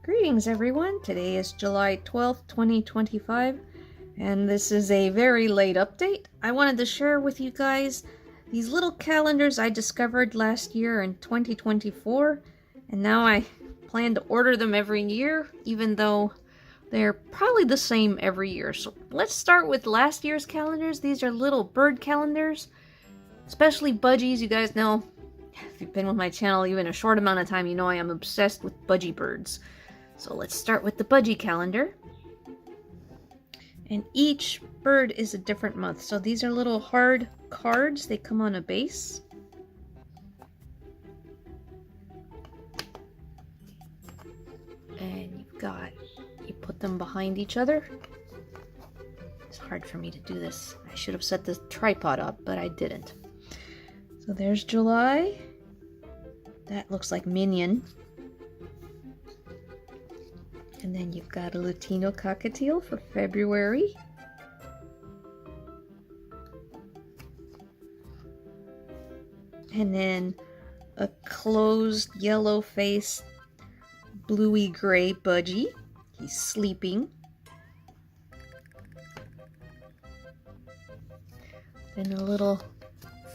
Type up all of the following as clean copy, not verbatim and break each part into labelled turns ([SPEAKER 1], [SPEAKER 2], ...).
[SPEAKER 1] Greetings everyone, today is July 12th, 2025, and this is a very late update. I wanted to share with you guys these little calendars I discovered last year in 2024, and now I plan to order them every year, even though they're probably the same every year. So let's start with last year's calendars. These are little bird calendars, especially budgies. You guys know, if you've been with my channel even a short amount of time, you know I am obsessed with budgie birds. So let's start with the budgie calendar. And each bird is a different month. So these are little hard cards. They come on a base. And you put them behind each other. It's hard for me to do this. I should have set the tripod up, but I didn't. So there's July. That looks like Minion. And then you've got a Latino cockatiel for February. And then a closed yellow-faced bluey-gray budgie. He's sleeping. Then a little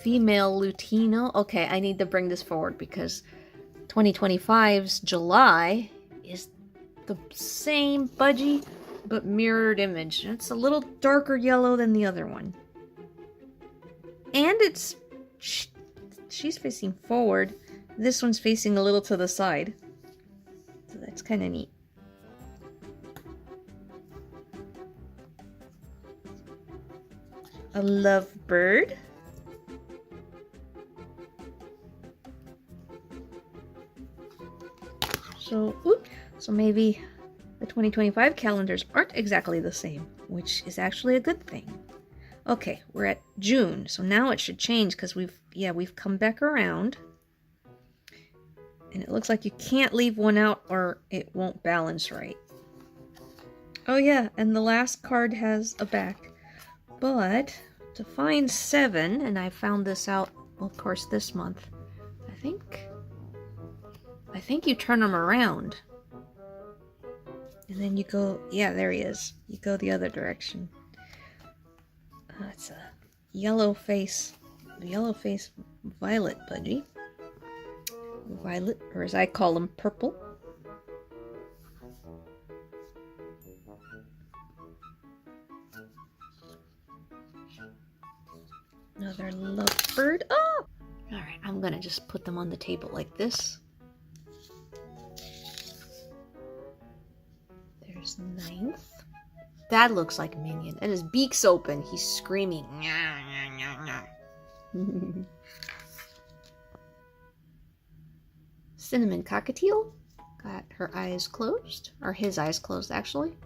[SPEAKER 1] female Lutino. Okay, I need to bring this forward because 2025's July is the same budgie but mirrored image. It's a little darker yellow than the other one, and she's facing forward. This one's facing a little to the side, so that's kind of neat. A lovebird. So maybe the 2025 calendars aren't exactly the same, which is actually a good thing. Okay, we're at June, so now it should change because we've come back around. And it looks like you can't leave one out or it won't balance right. Oh yeah, and the last card has a back. But to find 7, and I found this out, well, of course, this month, I think you turn them around. And then you go, yeah, there he is. You go the other direction. It's a yellow face violet budgie. Violet, or as I call them, purple. Another lovebird. Oh! Alright, I'm gonna just put them on the table like this. There's 9th. That looks like Minion. And his beak's open. He's screaming. Cinnamon cockatiel. Got her eyes closed. Or his eyes closed, actually.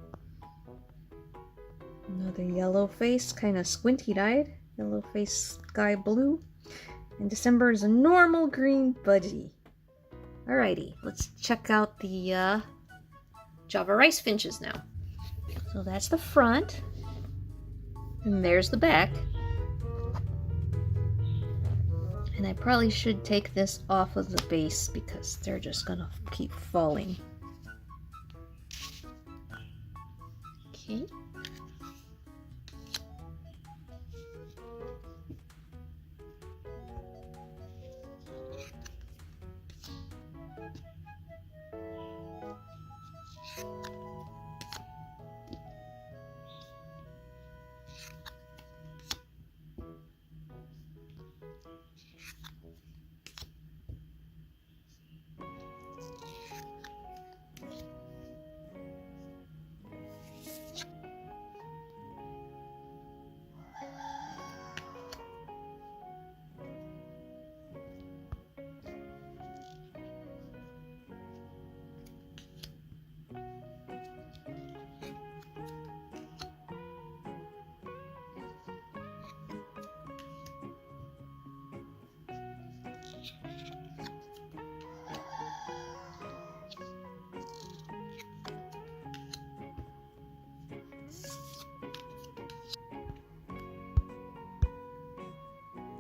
[SPEAKER 1] Another yellow face, kind of squinty-eyed. Yellow face sky blue. And December is a normal green budgie. Alrighty, let's check out the Java rice finches now. So that's the front, and there's the back. And I probably should take this off of the base because they're just gonna keep falling. Okay.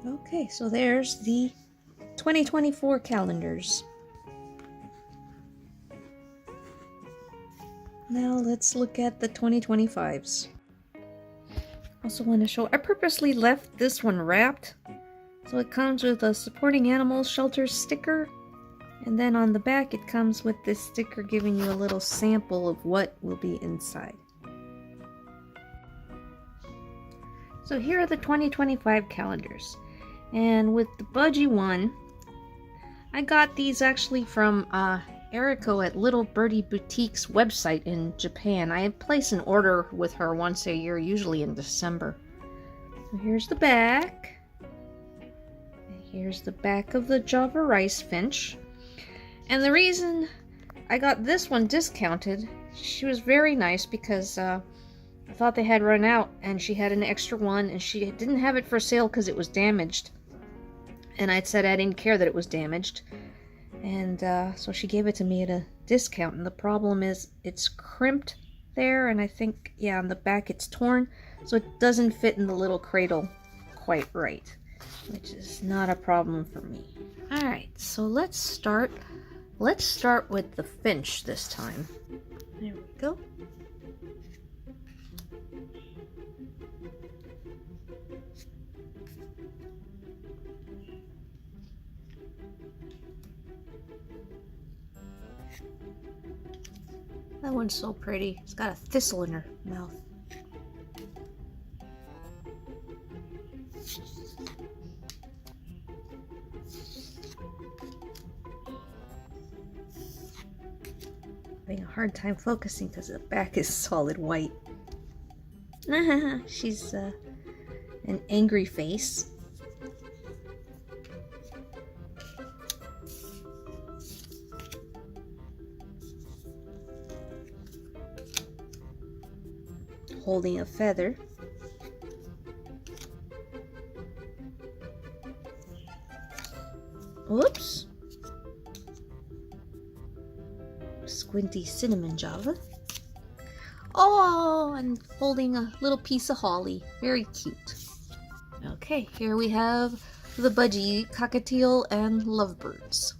[SPEAKER 1] Okay, so there's the 2024 calendars. Now let's look at the 2025s. Also want to show, I purposely left this one wrapped. So it comes with a supporting animals shelter sticker. And then on the back it comes with this sticker giving you a little sample of what will be inside. So here are the 2025 calendars. And with the Budgie one, I got these actually from Eriko at Little Birdie Boutique's website in Japan. I place an order with her once a year, usually in December. So here's the back. And here's the back of the Java Rice Finch. And the reason I got this one discounted, she was very nice because I thought they had run out and she had an extra one and she didn't have it for sale because it was damaged. And I'd said I didn't care that it was damaged. And so she gave it to me at a discount. And the problem is it's crimped there. And I think, yeah, on the back it's torn. So it doesn't fit in the little cradle quite right. Which is not a problem for me. Alright, so let's start. Let's start with the finch this time. There we go. That one's so pretty. It's got a thistle in her mouth. Having a hard time focusing because the back is solid white. She's an angry face. Holding a feather. Whoops. Squinty cinnamon Java. Oh, and holding a little piece of holly. Very cute. Okay, here we have the Budgie, cockatiel, and lovebirds.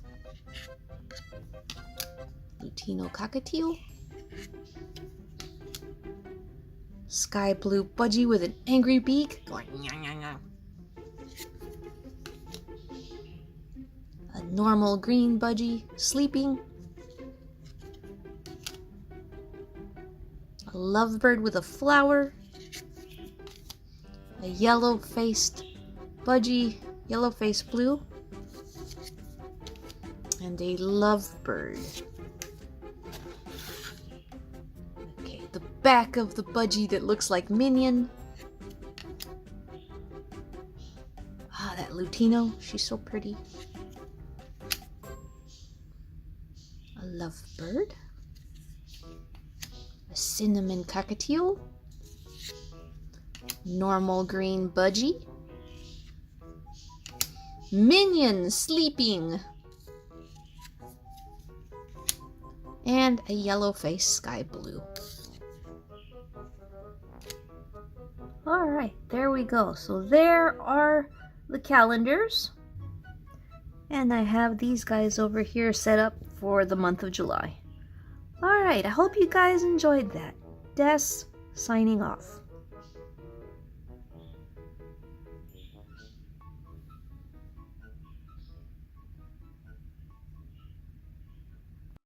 [SPEAKER 1] Lutino cockatiel. Sky blue Budgie with an angry beak. Going, nyah, nyah, nyah. A normal green Budgie sleeping. A lovebird with a flower. A yellow-faced Budgie, yellow-faced blue. And a lovebird. The back of the Budgie that looks like Minion. Ah, that Lutino, she's so pretty. A lovebird. A cinnamon cockatiel. Normal green Budgie. Minion sleeping. And a yellow-faced sky blue. Alright, there we go. So there are the calendars. And I have these guys over here set up for the month of July. Alright, I hope you guys enjoyed that. Des, signing off.